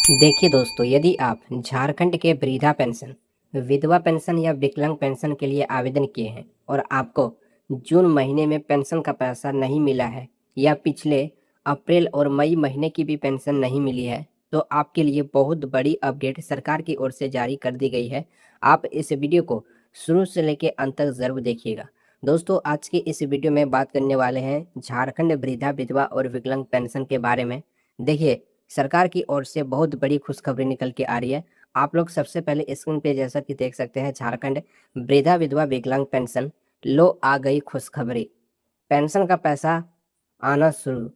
देखिए दोस्तों, यदि आप झारखंड के वृद्धा पेंशन, विधवा पेंशन या विकलांग पेंशन के लिए आवेदन किए हैं और आपको जून महीने में पेंशन का पैसा नहीं मिला है या पिछले अप्रैल और मई महीने की भी पेंशन नहीं मिली है, तो आपके लिए बहुत बड़ी अपडेट सरकार की ओर से जारी कर दी गई है। आप इस वीडियो को शुरू से लेकर अंत तक जरूर देखिएगा। दोस्तों, आज की इस वीडियो में बात करने वाले हैं झारखंड वृद्धा, विधवा और विकलांग पेंशन के बारे में। देखिए, सरकार की ओर से बहुत बड़ी खुशखबरी निकल के आ रही है। आप लोग सबसे पहले स्क्रीन पे जैसा कि देख सकते हैं, झारखंड वृद्धा, विधवा, विकलांग पेंशन, लो आ गई खुशखबरी। पेंशन का पैसा आना शुरू।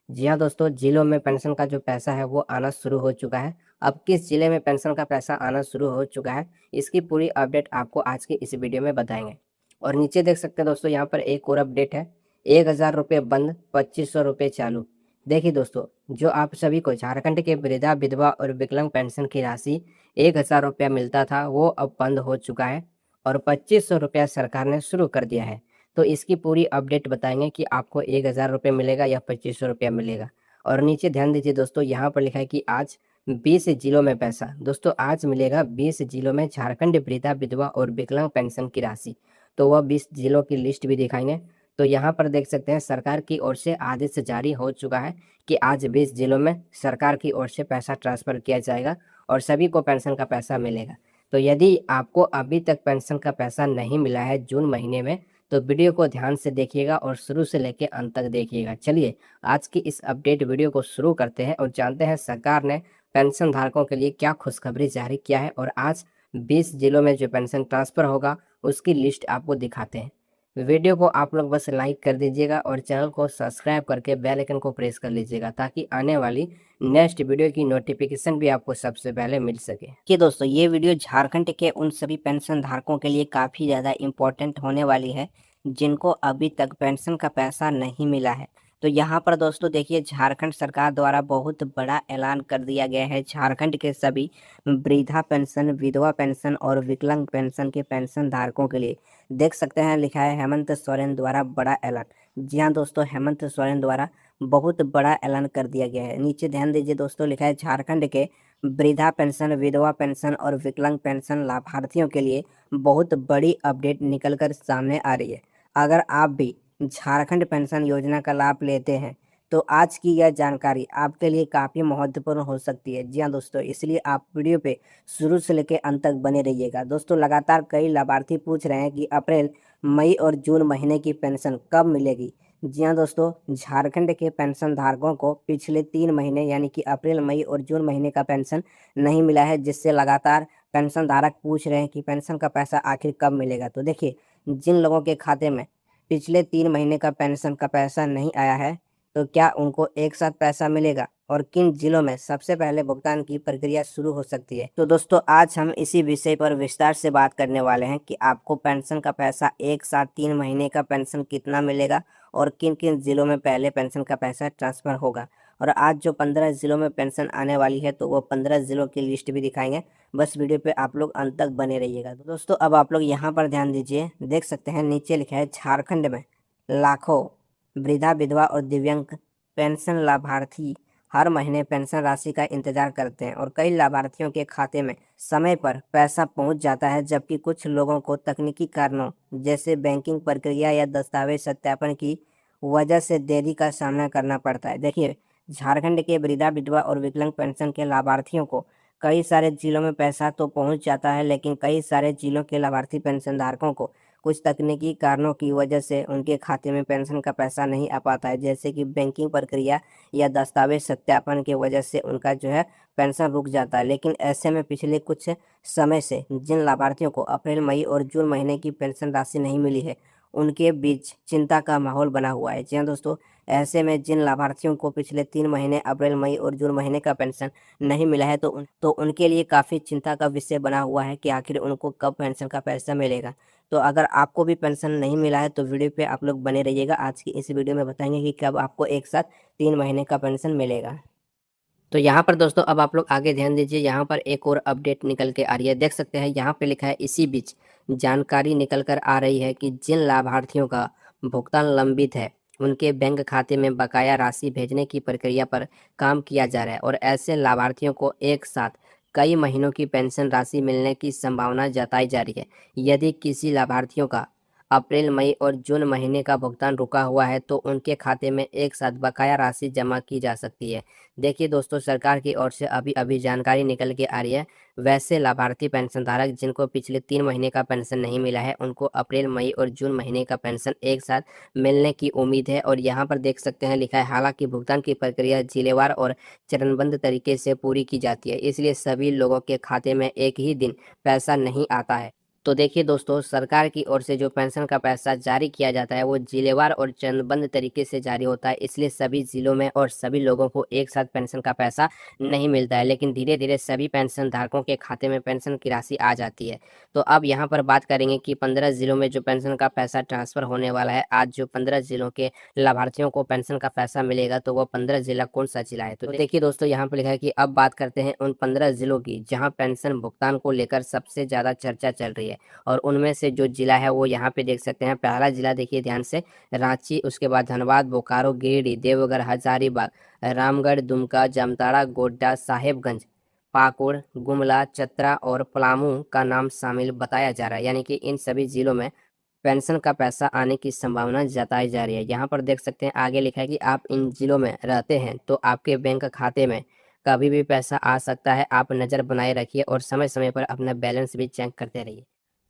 जी हाँ दोस्तों, जिलों में पेंशन का जो पैसा है वो आना शुरू हो चुका है। अब किस जिले में पेंशन का पैसा आना शुरू हो चुका है, इसकी पूरी अपडेट आपको आज की इस वीडियो में बताएंगे। और नीचे देख सकते हैं दोस्तों, यहाँ पर एक और अपडेट है। 1000 रुपये बंद, 2500 रुपये चालू। देखिए दोस्तों, जो आप सभी को झारखंड के वृद्धा, विधवा और विकलांग पेंशन की राशि 1000 रुपया मिलता था, वो अब बंद हो चुका है और 2500 रुपया सरकार ने शुरू कर दिया है। तो इसकी पूरी अपडेट बताएंगे कि आपको 1000 रुपये मिलेगा या 2500 रुपया मिलेगा। और नीचे ध्यान दीजिए दोस्तों, यहाँ पर लिखा है कि आज 20 जिलों में पैसा। दोस्तों, आज मिलेगा 20 जिलों में झारखंड वृद्धा, विधवा और विकलांग पेंशन की राशि। तो वह 20 जिलों की लिस्ट भी दिखाएंगे। तो यहाँ पर देख सकते हैं, सरकार की ओर से आदेश जारी हो चुका है कि आज 20 जिलों में सरकार की ओर से पैसा ट्रांसफर किया जाएगा और सभी को पेंशन का पैसा मिलेगा। तो यदि आपको अभी तक पेंशन का पैसा नहीं मिला है जून महीने में, तो वीडियो को ध्यान से देखिएगा और शुरू से लेकर अंत तक देखिएगा। चलिए, आज की इस अपडेट वीडियो को शुरू करते हैं और जानते हैं सरकार ने पेंशन धारकों के लिए क्या खुशखबरी जारी किया है। और आज 20 जिलों में जो पेंशन ट्रांसफर होगा उसकी लिस्ट आपको दिखाते हैं। वीडियो को आप लोग बस लाइक कर दीजिएगा और चैनल को सब्सक्राइब करके बेल आइकन को प्रेस कर लीजिएगा, ताकि आने वाली नेक्स्ट वीडियो की नोटिफिकेशन भी आपको सबसे पहले मिल सके। कि दोस्तों, ये वीडियो झारखंड के उन सभी पेंशन धारकों के लिए काफ़ी ज़्यादा इम्पोर्टेंट होने वाली है जिनको अभी तक पेंशन का पैसा नहीं मिला है। तो यहाँ पर दोस्तों देखिए, झारखंड सरकार द्वारा बहुत बड़ा ऐलान कर दिया गया है झारखंड के सभी वृद्धा पेंशन, विधवा पेंशन और विकलांग पेंशन के पेंशन धारकों के लिए। देख सकते हैं, लिखा है हेमंत सोरेन द्वारा बड़ा ऐलान। जी हाँ दोस्तों, हेमंत सोरेन द्वारा बहुत बड़ा ऐलान कर दिया गया है। नीचे ध्यान दीजिए दोस्तों, लिखा है झारखंड के वृद्धा पेंशन, विधवा पेंशन और विकलांग पेंशन लाभार्थियों के लिए बहुत बड़ी अपडेट निकलकर सामने आ रही है। अगर आप भी झारखंड पेंशन योजना का लाभ लेते हैं तो आज की यह जानकारी आपके लिए काफ़ी महत्वपूर्ण हो सकती है। जी हाँ दोस्तों, इसलिए आप वीडियो पे शुरू से लेकर अंत तक बने रहिएगा। दोस्तों, लगातार कई लाभार्थी पूछ रहे हैं कि अप्रैल, मई और जून महीने की पेंशन कब मिलेगी। जी हाँ दोस्तों, झारखंड के पेंशन धारकों को पिछले 3 महीने यानी कि अप्रैल, मई और जून महीने का पेंशन नहीं मिला है, जिससे लगातार पेंशन धारक पूछ रहे हैं कि पेंशन का पैसा आखिर कब मिलेगा। तो देखिए, जिन लोगों के खाते में पिछले 3 महीने का पेंशन का पैसा नहीं आया है, तो क्या उनको एक साथ पैसा मिलेगा और किन जिलों में सबसे पहले भुगतान की प्रक्रिया शुरू हो सकती है। तो दोस्तों, आज हम इसी विषय पर विस्तार से बात करने वाले हैं कि आपको पेंशन का पैसा एक साथ 3 महीने का पेंशन कितना मिलेगा और किन किन जिलों में पहले पेंशन का पैसा ट्रांसफर होगा। और आज जो 15 जिलों में पेंशन आने वाली है, तो वो 15 जिलों की लिस्ट भी दिखाएंगे। बस वीडियो पे आप लोग अंत तक बने रहिएगा। तो दोस्तों, अब आप लोग यहाँ पर ध्यान दीजिए, देख सकते हैं नीचे लिखा है झारखंड में लाखों वृद्धा, विधवा और दिव्यांग पेंशन लाभार्थी हर महीने पेंशन राशि का इंतजार करते हैं और कई लाभार्थियों के खाते में समय पर पैसा पहुंच जाता है, जबकि कुछ लोगों को तकनीकी कारणों जैसे बैंकिंग प्रक्रिया या दस्तावेज सत्यापन की वजह से देरी का सामना करना पड़ता है। देखिए, झारखंड के वृद्धा, विधवा और विकलांग पेंशन के लाभार्थियों को कई सारे जिलों में पैसा तो पहुंच जाता है, लेकिन कई सारे जिलों के लाभार्थी पेंशन धारकों को कुछ तकनीकी कारणों की वजह से उनके खाते में पेंशन का पैसा नहीं आ पाता है, जैसे कि बैंकिंग प्रक्रिया या दस्तावेज सत्यापन की वजह से उनका जो है पेंशन रुक जाता है। लेकिन ऐसे में पिछले कुछ समय से जिन लाभार्थियों को अप्रैल, मई और जून महीने की पेंशन राशि नहीं मिली है, उनके बीच चिंता का माहौल बना हुआ है। जी हाँ दोस्तों, ऐसे में जिन लाभार्थियों को पिछले 3 महीने अप्रैल, मई और जून महीने का पेंशन नहीं मिला है, तो उनके लिए काफ़ी चिंता का विषय बना हुआ है कि आखिर उनको कब पेंशन का पैसा मिलेगा। तो अगर आपको भी पेंशन नहीं मिला है तो वीडियो पे आप लोग बने रहिएगा। आज की इस वीडियो में बताएंगे कि कब आपको एक साथ 3 महीने का पेंशन मिलेगा। तो यहाँ पर दोस्तों, अब आप लोग आगे ध्यान दीजिए, यहाँ पर एक और अपडेट निकल के आ रही है। देख सकते हैं, यहाँ पे लिखा है इसी बीच जानकारी निकल कर आ रही है कि जिन लाभार्थियों का भुगतान लंबित है उनके बैंक खाते में बकाया राशि भेजने की प्रक्रिया पर काम किया जा रहा है और ऐसे लाभार्थियों को एक साथ कई महीनों की पेंशन राशि मिलने की संभावना जताई जा रही है। यदि किसी लाभार्थियों का अप्रैल, मई और जून महीने का भुगतान रुका हुआ है तो उनके खाते में एक साथ बकाया राशि जमा की जा सकती है। देखिए दोस्तों, सरकार की ओर से अभी अभी जानकारी निकल के आ रही है। वैसे लाभार्थी पेंशन धारक जिनको पिछले 3 महीने का पेंशन नहीं मिला है, उनको अप्रैल, मई और जून महीने का पेंशन एक साथ मिलने की उम्मीद है। और यहाँ पर देख सकते हैं लिखा है, हालांकि भुगतान की प्रक्रिया जिलेवार और चरणबद्ध तरीके से पूरी की जाती है, इसलिए सभी लोगों के खाते में एक ही दिन पैसा नहीं आता है। तो देखिए दोस्तों, सरकार की ओर से जो पेंशन का पैसा जारी किया जाता है वो जिलेवार और चरणबद्ध तरीके से जारी होता है, इसलिए सभी जिलों में और सभी लोगों को एक साथ पेंशन का पैसा नहीं मिलता है। लेकिन धीरे धीरे सभी पेंशन धारकों के खाते में पेंशन की राशि आ जाती है। तो अब यहाँ पर बात करेंगे कि 15 जिलों में जो पेंशन का पैसा ट्रांसफर होने वाला है। आज जो 15 जिलों के लाभार्थियों को पेंशन का पैसा मिलेगा, तो वो 15 जिला कौन सा जिला है? तो देखिए दोस्तों, यहाँ पर लिखा है कि अब बात करते हैं उन 15 जिलों की जहाँ पेंशन भुगतान को लेकर सबसे ज्यादा चर्चा चल रही है। और उनमें से जो जिला है वो यहाँ पे देख सकते हैं। पहला जिला देखिए ध्यान से, रांची, उसके बाद धनबाद, बोकारो, गिरिडीह, देवघर, हजारीबाग, रामगढ़, दुमका, जामताड़ा, गोड्डा, साहेबगंज, पाकुड़, गुमला, चतरा और पलामू का नाम शामिल बताया जा रहा है। यानी कि इन सभी जिलों में पेंशन का पैसा आने की संभावना जताई जा रही है। यहाँ पर देख सकते हैं आगे लिखा है कि आप इन जिलों में रहते हैं तो आपके बैंक खाते में कभी भी पैसा आ सकता है। आप नज़र बनाए रखिए और समय समय पर अपना बैलेंस भी चेक करते रहिए।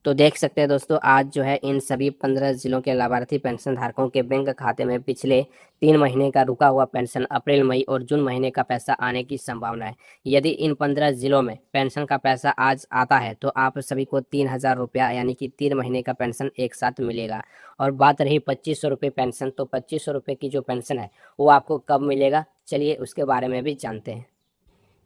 तो देख सकते हैं दोस्तों, आज जो है इन सभी 15 जिलों के लाभार्थी पेंशन धारकों के बैंक खाते में पिछले 3 महीने का रुका हुआ पेंशन, अप्रैल, मई और जून महीने का पैसा आने की संभावना है। यदि इन 15 जिलों में पेंशन का पैसा आज आता है तो आप सभी को 3,000 रुपया यानी कि 3 महीने का पेंशन एक साथ मिलेगा। और बात रही 2500 रुपये पेंशन, तो 2500 रुपये की जो पेंशन है वो आपको कब मिलेगा, चलिए उसके बारे में भी जानते हैं।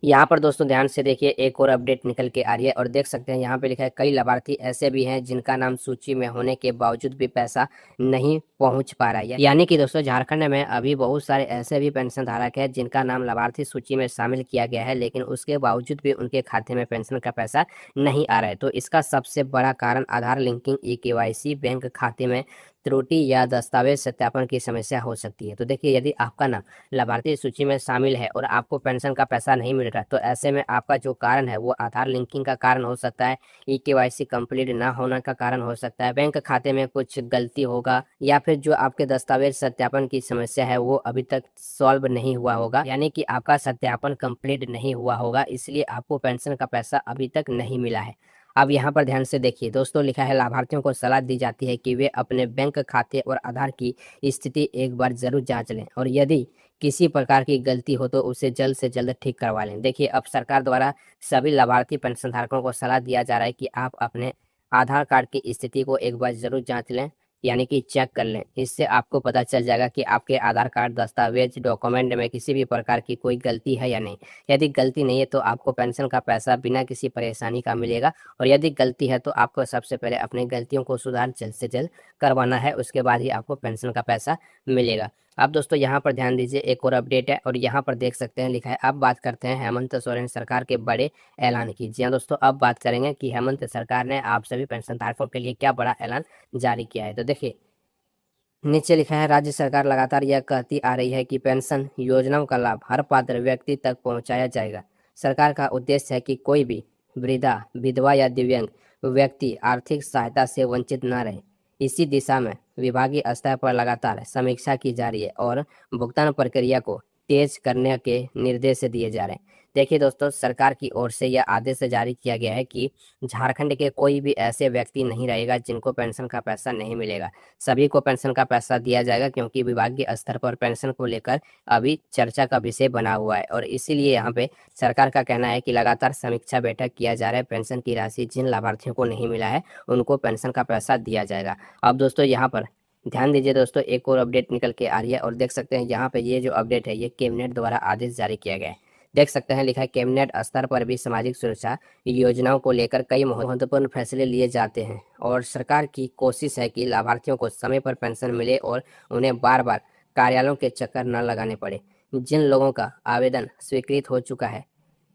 यहाँ पर दोस्तों ध्यान से देखिए, एक और अपडेट निकल के आ रही है और देख सकते हैं यहाँ पे लिखा है, कई लाभार्थी ऐसे भी हैं जिनका नाम सूची में होने के बावजूद भी पैसा नहीं पहुंच पा रहा है। यानी कि दोस्तों, झारखंड में अभी बहुत सारे ऐसे भी पेंशन धारक हैं जिनका नाम लाभार्थी सूची में शामिल किया गया है, लेकिन उसके बावजूद भी उनके खाते में पेंशन का पैसा नहीं आ रहा है। तो इसका सबसे बड़ा कारण आधार लिंकिंग, ई-केवाईसी, बैंक खाते में त्रुटि या दस्तावेज सत्यापन की समस्या हो सकती है। तो देखिए, यदि आपका नाम लाभार्थी सूची में शामिल है और आपको पेंशन का पैसा नहीं मिल रहा, तो ऐसे में आपका जो कारण है वो आधार लिंकिंग का कारण हो सकता है, ई-केवाईसी कंप्लीट ना होने का कारण हो सकता है, बैंक खाते में कुछ गलती होगा, या फिर जो आपके दस्तावेज सत्यापन की समस्या है वो अभी तक सॉल्व नहीं हुआ होगा, यानी कि आपका सत्यापन कंप्लीट नहीं हुआ होगा, इसलिए आपको पेंशन का पैसा अभी तक नहीं मिला है। अब यहाँ पर ध्यान से देखिए दोस्तों, लिखा है, लाभार्थियों को सलाह दी जाती है कि वे अपने बैंक खाते और आधार की स्थिति एक बार जरूर जांच लें और यदि किसी प्रकार की गलती हो तो उसे जल्द से जल्द ठीक करवा लें। देखिए, अब सरकार द्वारा सभी लाभार्थी पेंशन धारकों को सलाह दिया जा रहा है कि आप अपने आधार कार्ड की स्थिति को एक बार जरूर जांच लें, यानी कि चेक कर लें। इससे आपको पता चल जाएगा कि आपके आधार कार्ड, दस्तावेज, डॉक्यूमेंट में किसी भी प्रकार की कोई गलती है या नहीं। यदि गलती नहीं है तो आपको पेंशन का पैसा बिना किसी परेशानी का मिलेगा, और यदि गलती है तो आपको सबसे पहले अपनी गलतियों को सुधार जल्द से जल्द करवाना है, उसके बाद ही आपको पेंशन का पैसा मिलेगा। अब दोस्तों यहाँ पर ध्यान दीजिए, एक और अपडेट है और यहाँ पर देख सकते हैं लिखा है, अब बात करते हैं हेमंत सोरेन सरकार के बड़े ऐलान की। जी हाँ दोस्तों, अब बात करेंगे कि हेमंत सरकार ने आप सभी पेंशन धारकों के लिए क्या बड़ा ऐलान जारी किया है। तो देखिए, नीचे लिखा है, राज्य सरकार लगातार यह कहती आ रही है कि पेंशन योजनाओं का लाभ हर पात्र व्यक्ति तक पहुंचाया जाएगा। सरकार का उद्देश्य है कि कोई भी वृद्धा, विधवा या दिव्यांग व्यक्ति आर्थिक सहायता से वंचित न रहे। इसी दिशा में विभागीय स्तर पर लगातार समीक्षा की जा रही है और भुगतान प्रक्रिया को तेज करने के निर्देश दिए जा रहे हैं। देखिए दोस्तों, सरकार की ओर से यह आदेश जारी किया गया है कि झारखंड के कोई भी ऐसे व्यक्ति नहीं रहेगा जिनको पेंशन का पैसा नहीं मिलेगा। सभी को पेंशन का पैसा दिया जाएगा, क्योंकि विभागीय स्तर पर पेंशन को लेकर अभी चर्चा का विषय बना हुआ है और इसीलिए यहाँ पे सरकार का कहना है कि लगातार समीक्षा बैठक किया जा रहा है। पेंशन की राशि जिन लाभार्थियों को नहीं मिला है उनको पेंशन का पैसा दिया जाएगा। अब दोस्तों यहाँ पर ध्यान दीजिए दोस्तों, एक और अपडेट निकल के आ रही है और देख सकते हैं यहाँ पे ये जो अपडेट है ये कैबिनेट द्वारा आदेश जारी किया गया है। देख सकते हैं लिखा है, कैबिनेट स्तर पर भी सामाजिक सुरक्षा योजनाओं को लेकर कई महत्वपूर्ण फैसले लिए जाते हैं और सरकार की कोशिश है कि लाभार्थियों को समय पर पेंशन मिले और उन्हें बार बार कार्यालयों के चक्कर न लगाने पड़े। जिन लोगों का आवेदन स्वीकृत हो चुका है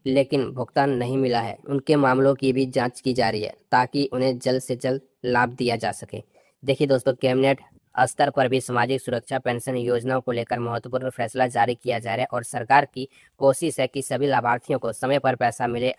लेकिन भुगतान नहीं मिला है, उनके मामलों की भी जांच की जा रही है ताकि उन्हें जल्द से जल्द लाभ दिया जा सके। देखिए दोस्तों, कैबिनेट स्तर पर भी सामाजिक सुरक्षा पेंशन योजनाओं को लेकर महत्वपूर्ण फैसला जारी किया जा रहा है और सरकार की कोशिश है कि सभी लाभार्थियों को समय पर पैसा मिले।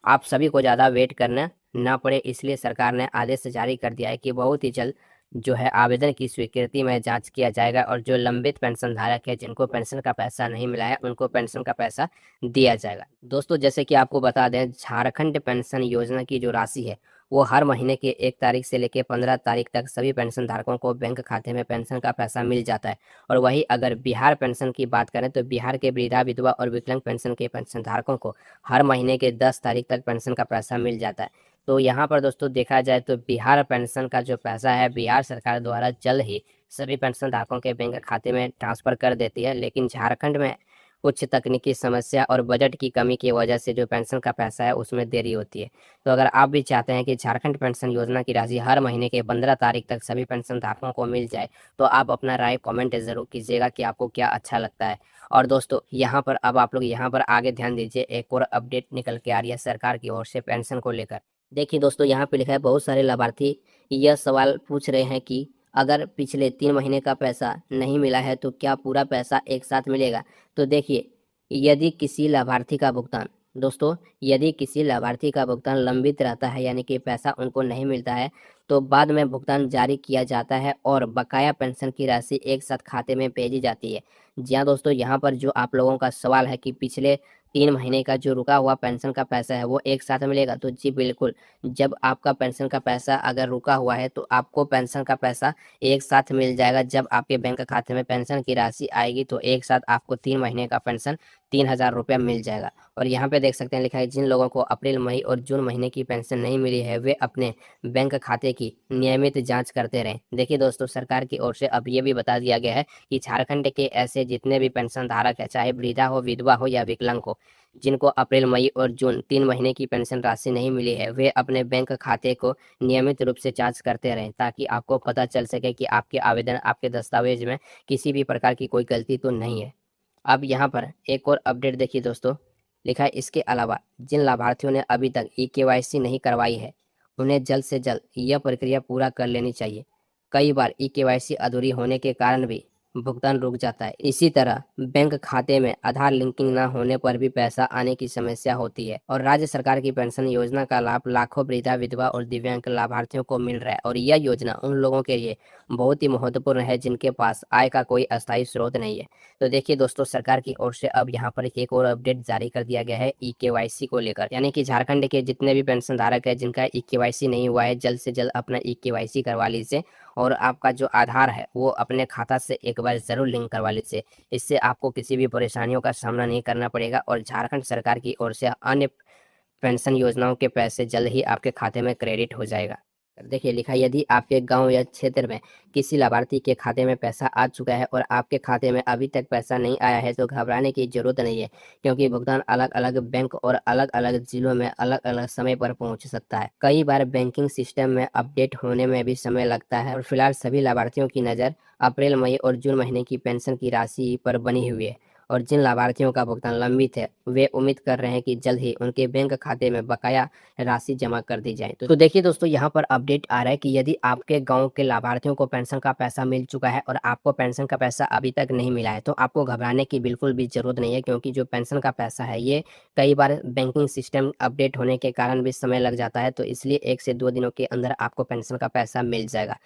आप सभी को ज़्यादा वेट करना ना पड़े, इसलिए सरकार ने आदेश जारी कर दिया है कि बहुत ही जल्द जो है आवेदन की स्वीकृति में जांच किया जाएगा और जो लंबित पेंशन धारक है, जिनको पेंशन का पैसा नहीं मिला है, उनको पेंशन का पैसा दिया जाएगा। दोस्तों, जैसे कि आपको बता दें, झारखंड पेंशन योजना की जो राशि है वो हर महीने के 1 तारीख से लेकर 15 तारीख तक सभी पेंशन धारकों को बैंक खाते में पेंशन का पैसा मिल जाता है। और वही अगर बिहार पेंशन की बात करें तो बिहार के वृद्धा, विधवा और विकलांग पेंशन के पेंशन धारकों को हर महीने के 10 तारीख तक पेंशन का पैसा मिल जाता है। तो यहाँ पर दोस्तों देखा जाए तो बिहार पेंशन का जो पैसा है बिहार सरकार द्वारा जल्द ही सभी पेंशन धारकों के बैंक खाते में ट्रांसफर कर देती है, लेकिन झारखंड में कुछ तकनीकी समस्या और बजट की कमी की वजह से जो पेंशन का पैसा है उसमें देरी होती है। तो अगर आप भी चाहते हैं कि झारखंड पेंशन योजना की राशि हर महीने के 15 तारीख तक सभी पेंशन धारकों को मिल जाए, तो आप अपना राय कमेंट जरूर कीजिएगा कि आपको क्या अच्छा लगता है। और दोस्तों, यहाँ पर अब आप लोग यहाँ पर आगे ध्यान दीजिए, एक और अपडेट निकल के आ रही है सरकार की ओर से पेंशन को लेकर। देखिए दोस्तों, यहाँ पे लिखा है, बहुत सारे लाभार्थी यह सवाल पूछ रहे हैं कि अगर पिछले 3 महीने का पैसा नहीं मिला है तो क्या पूरा पैसा एक साथ मिलेगा। तो देखिए, यदि किसी लाभार्थी का भुगतान दोस्तों यदि किसी लाभार्थी का भुगतान लंबित रहता है, यानी कि पैसा उनको नहीं मिलता है, तो बाद में भुगतान जारी किया जाता है और बकाया पेंशन की राशि एक साथ खाते में भेजी जाती है। जी हाँ दोस्तों, यहाँ पर जो आप लोगों का सवाल है कि पिछले 3 महीने का जो रुका हुआ पेंशन का पैसा है वो एक साथ मिलेगा, तो जी बिल्कुल, जब आपका पेंशन का पैसा अगर रुका हुआ है तो आपको पेंशन का पैसा एक साथ मिल जाएगा। जब आपके बैंक खाते में पेंशन की राशि आएगी तो एक साथ आपको 3 महीने का पेंशन 3,000 रुपया मिल जाएगा। और यहाँ पे देख सकते हैं लिखा है, जिन लोगों को अप्रैल, मई और जून महीने की पेंशन नहीं मिली है वे अपने बैंक खाते की नियमित जांच करते रहें। देखिए दोस्तों, सरकार की ओर से अब ये भी बता दिया गया है कि झारखंड के ऐसे जितने भी पेंशन धारक है, चाहे वृद्धा हो, विधवा हो या विकलांग हो, जिनको अप्रैल, मई और जून 3 महीने की पेंशन राशि नहीं मिली है, वे अपने बैंक खाते को नियमित रूप से जांच करते रहें, ताकि आपको पता चल सके कि आपके आवेदन, आपके दस्तावेज में किसी भी प्रकार की कोई गलती तो नहीं है। अब यहाँ पर एक और अपडेट देखिए दोस्तों, लिखा है, इसके अलावा जिन लाभार्थियों ने अभी तक ई-केवाईसी नहीं करवाई है उन्हें जल्द से जल्द यह प्रक्रिया पूरा कर लेनी चाहिए। कई बार ई-केवाईसी अधूरी होने के कारण भी भुगतान रुक जाता है। इसी तरह बैंक खाते में आधार लिंकिंग न होने पर भी पैसा आने की समस्या होती है। और राज्य सरकार की पेंशन योजना का लाभ लाखों वृद्धा, विधवा और दिव्यांग लाभार्थियों को मिल रहा है और यह योजना उन लोगों के लिए बहुत ही महत्वपूर्ण है जिनके पास आय का कोई अस्थायी स्रोत नहीं है। तो देखिए दोस्तों, सरकार की ओर से अब यहाँ पर एक और अपडेट जारी कर दिया गया है ई-केवाईसी को लेकर, यानी कि झारखंड के जितने भी पेंशन धारक है जिनका ई-केवाईसी नहीं हुआ है, जल्द से जल्द अपना ई-केवाईसी करवा लीजिए और आपका जो आधार है वो अपने खाता से एक बार जरूर लिंक करवा लीजिए। इससे आपको किसी भी परेशानियों का सामना नहीं करना पड़ेगा और झारखंड सरकार की ओर से अन्य पेंशन योजनाओं के पैसे जल्द ही आपके खाते में क्रेडिट हो जाएगा। देखिए लिखा है, यदि आपके गांव या क्षेत्र में किसी लाभार्थी के खाते में पैसा आ चुका है और आपके खाते में अभी तक पैसा नहीं आया है तो घबराने की जरूरत नहीं है, क्योंकि भुगतान अलग अलग बैंक और अलग अलग जिलों में अलग अलग समय पर पहुंच सकता है। कई बार बैंकिंग सिस्टम में अपडेट होने में भी समय लगता है और फिलहाल सभी लाभार्थियों की नज़र अप्रैल, मई और जून महीने की पेंशन की राशि पर बनी हुई है और जिन लाभार्थियों का भुगतान लंबित है वे उम्मीद कर रहे हैं कि जल्द ही उनके बैंक खाते में बकाया राशि जमा कर दी जाए। तो देखिए दोस्तों, यहाँ पर अपडेट आ रहा है कि यदि आपके गांव के लाभार्थियों को पेंशन का पैसा मिल चुका है और आपको पेंशन का पैसा अभी तक नहीं मिला है तो आपको घबराने की बिल्कुल भी जरूरत नहीं है, क्योंकि जो पेंशन का पैसा है ये कई बार बैंकिंग सिस्टम अपडेट होने के कारण भी समय लग जाता है, तो इसलिए 1 से 2 दिनों के अंदर आपको पेंशन का पैसा मिल जाएगा।